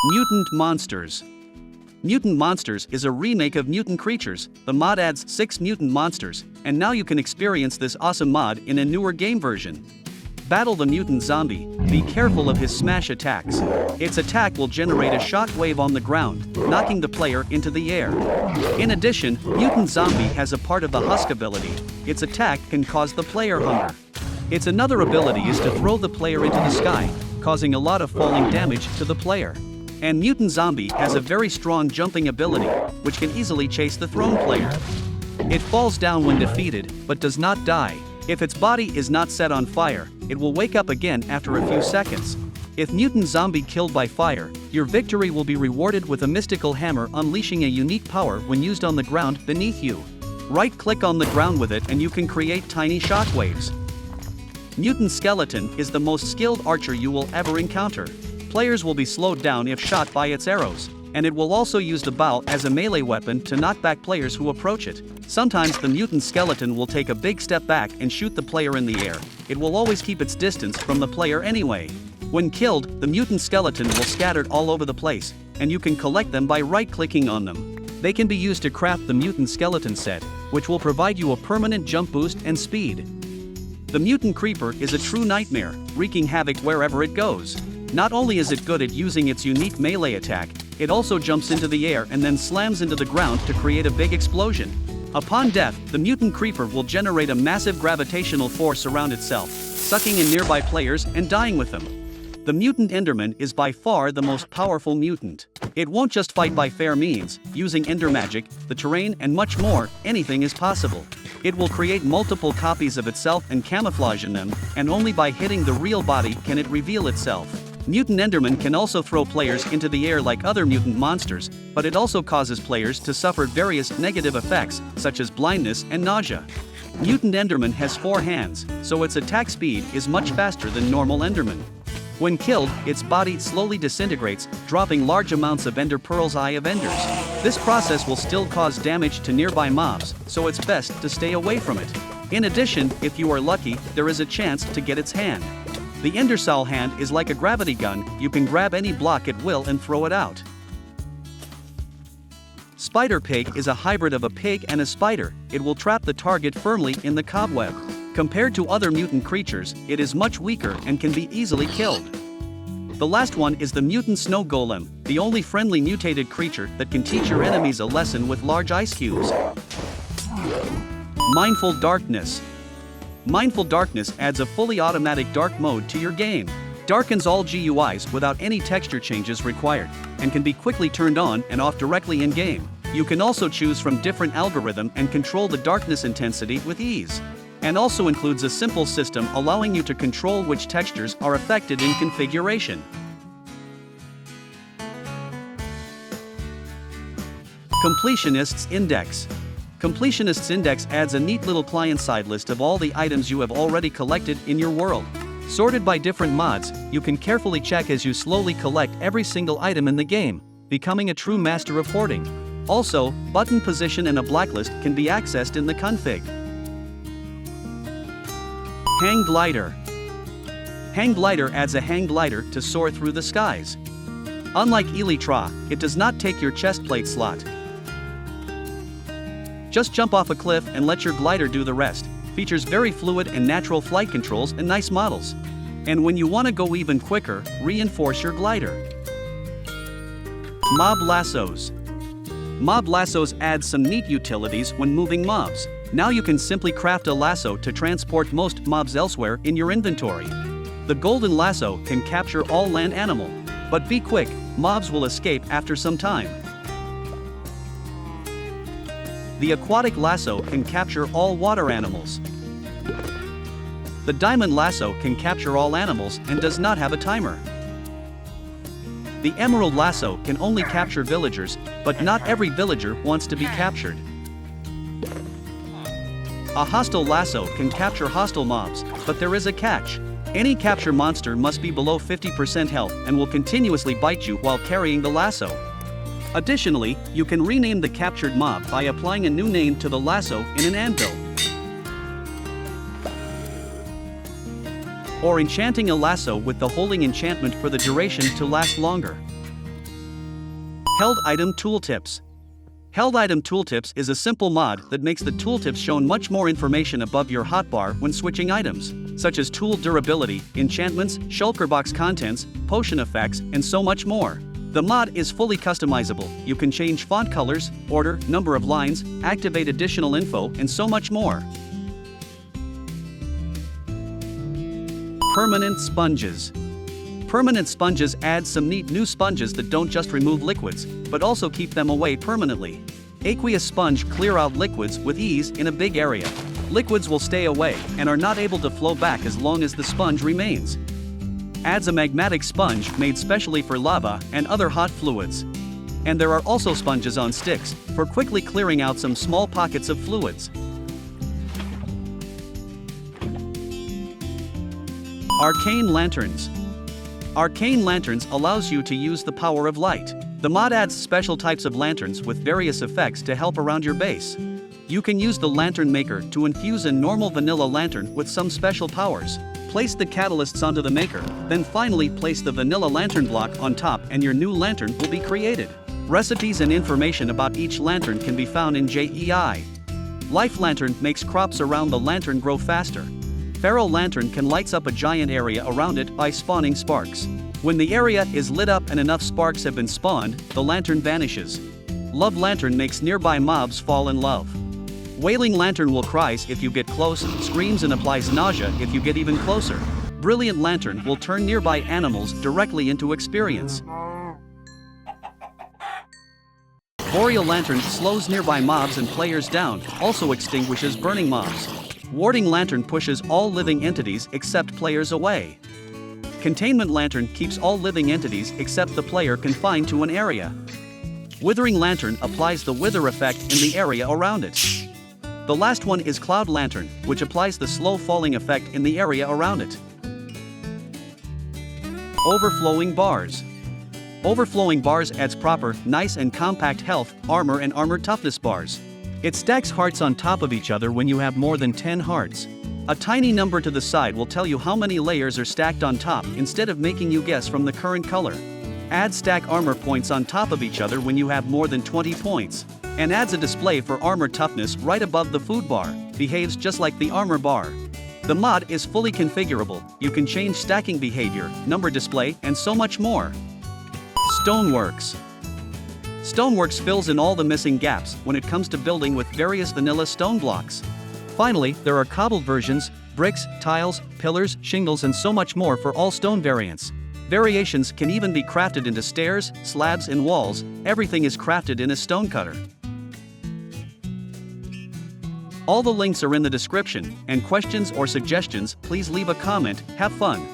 Mutant Monsters. Mutant Monsters is a remake of Mutant Creatures. The mod adds 6 mutant monsters, and now you can experience this awesome mod in a newer game version. Battle the mutant zombie. Be careful of his smash attacks. Its attack will generate a shock wave on the ground, knocking the player into the air. In addition, Mutant Zombie has a part of the husk ability. Its attack can cause the player hunger. Its another ability is to throw the player into the sky, causing a lot of falling damage to the player. And Mutant Zombie has a very strong jumping ability, which can easily chase the thrown player. It falls down when defeated, but does not die. If its body is not set on fire, it will wake up again after a few seconds. If Mutant Zombie killed by fire, your victory will be rewarded with a mystical hammer unleashing a unique power when used on the ground beneath you. Right-click on the ground with it and you can create tiny shockwaves. Mutant Skeleton is the most skilled archer you will ever encounter. Players will be slowed down if shot by its arrows, and it will also use the bow as a melee weapon to knock back players who approach it. Sometimes the mutant skeleton will take a big step back and shoot the player in the air. It will always keep its distance from the player anyway. When killed, the mutant skeleton will scatter all over the place, and you can collect them by right-clicking on them. They can be used to craft the mutant skeleton set, which will provide you a permanent jump boost and speed. The mutant creeper is a true nightmare, wreaking havoc wherever it goes. Not only is it good at using its unique melee attack, it also jumps into the air and then slams into the ground to create a big explosion. Upon death, the mutant creeper will generate a massive gravitational force around itself, sucking in nearby players and dying with them. The mutant Enderman is by far the most powerful mutant. It won't just fight by fair means. Using ender magic, the terrain and much more, anything is possible. It will create multiple copies of itself and camouflage in them, and only by hitting the real body can it reveal itself. Mutant Enderman can also throw players into the air like other mutant monsters, but it also causes players to suffer various negative effects, such as blindness and nausea. Mutant Enderman has 4 hands, so its attack speed is much faster than normal Enderman. When killed, its body slowly disintegrates, dropping large amounts of Ender Pearl's Eye of Enders. This process will still cause damage to nearby mobs, so it's best to stay away from it. In addition, if you are lucky, there is a chance to get its hand. The Endersoul hand is like a gravity gun. You can grab any block at will and throw it out. Spider Pig is a hybrid of a pig and a spider. It will trap the target firmly in the cobweb. Compared to other mutant creatures, it is much weaker and can be easily killed. The last one is the Mutant Snow Golem, the only friendly mutated creature that can teach your enemies a lesson with large ice cubes. Mindful Darkness. Mindful Darkness adds a fully automatic dark mode to your game. Darkens all GUIs without any texture changes required, and can be quickly turned on and off directly in-game. You can also choose from different algorithm and control the darkness intensity with ease. And also includes a simple system allowing you to control which textures are affected in configuration. Completionist's Index. Completionist's Index adds a neat little client-side list of all the items you have already collected in your world. Sorted by different mods, you can carefully check as you slowly collect every single item in the game, becoming a true master of hoarding. Also, button position and a blacklist can be accessed in the config. Hang Glider. Hang Glider adds a hang glider to soar through the skies. Unlike Elytra, it does not take your chest plate slot. Just jump off a cliff and let your glider do the rest. Features very fluid and natural flight controls and nice models. And when you want to go even quicker, reinforce your glider. Mob Lassos. Mob Lassos adds some neat utilities when moving mobs. Now you can simply craft a lasso to transport most mobs elsewhere in your inventory. The golden lasso can capture all land animal. But be quick, mobs will escape after some time. The aquatic lasso can capture all water animals. The diamond lasso can capture all animals and does not have a timer. The emerald lasso can only capture villagers, but not every villager wants to be captured. A hostile lasso can capture hostile mobs, but there is a catch. Any capture monster must be below 50% health and will continuously bite you while carrying the lasso. Additionally, you can rename the captured mob by applying a new name to the lasso in an anvil. Or enchanting a lasso with the holding enchantment for the duration to last longer. Held Item Tooltips. Held Item Tooltips is a simple mod that makes the tooltips show much more information above your hotbar when switching items, such as tool durability, enchantments, shulker box contents, potion effects, and so much more. The mod is fully customizable. You can change font colors, order, number of lines, activate additional info, and so much more. Permanent Sponges. Permanent sponges add some neat new sponges that don't just remove liquids, but also keep them away permanently. Aqueous sponge clear out liquids with ease in a big area. Liquids will stay away and are not able to flow back as long as the sponge remains. Adds a magmatic sponge made specially for lava and other hot fluids. And there are also sponges on sticks for quickly clearing out some small pockets of fluids. Arcane Lanterns. Arcane Lanterns allows you to use the power of light. The mod adds special types of lanterns with various effects to help around your base. You can use the Lantern Maker to infuse a normal vanilla lantern with some special powers. Place the catalysts onto the maker, then finally place the vanilla lantern block on top and your new lantern will be created. Recipes and information about each lantern can be found in JEI. Life Lantern makes crops around the lantern grow faster. Feral Lantern can light up a giant area around it by spawning sparks. When the area is lit up and enough sparks have been spawned, the lantern vanishes. Love Lantern makes nearby mobs fall in love. Wailing Lantern will cry if you get close, screams and applies nausea if you get even closer. Brilliant Lantern will turn nearby animals directly into experience. Boreal Lantern slows nearby mobs and players down, also extinguishes burning mobs. Warding Lantern pushes all living entities except players away. Containment Lantern keeps all living entities except the player confined to an area. Withering Lantern applies the wither effect in the area around it. The last one is Cloud Lantern, which applies the slow falling effect in the area around it. Overflowing Bars. Overflowing Bars adds proper, nice and compact health, armor and armor toughness bars. It stacks hearts on top of each other when you have more than 10 hearts. A tiny number to the side will tell you how many layers are stacked on top instead of making you guess from the current color. Add stack armor points on top of each other when you have more than 20 points. And adds a display for armor toughness right above the food bar. Behaves just like the armor bar. The mod is fully configurable. You can change stacking behavior, number display, and so much more. Stoneworks. Stoneworks fills in all the missing gaps when it comes to building with various vanilla stone blocks. Finally, there are cobbled versions, bricks, tiles, pillars, shingles and so much more for all stone variants. Variations can even be crafted into stairs, slabs and walls. Everything is crafted in a stone cutter. All the links are in the description, and questions or suggestions, please leave a comment. Have fun.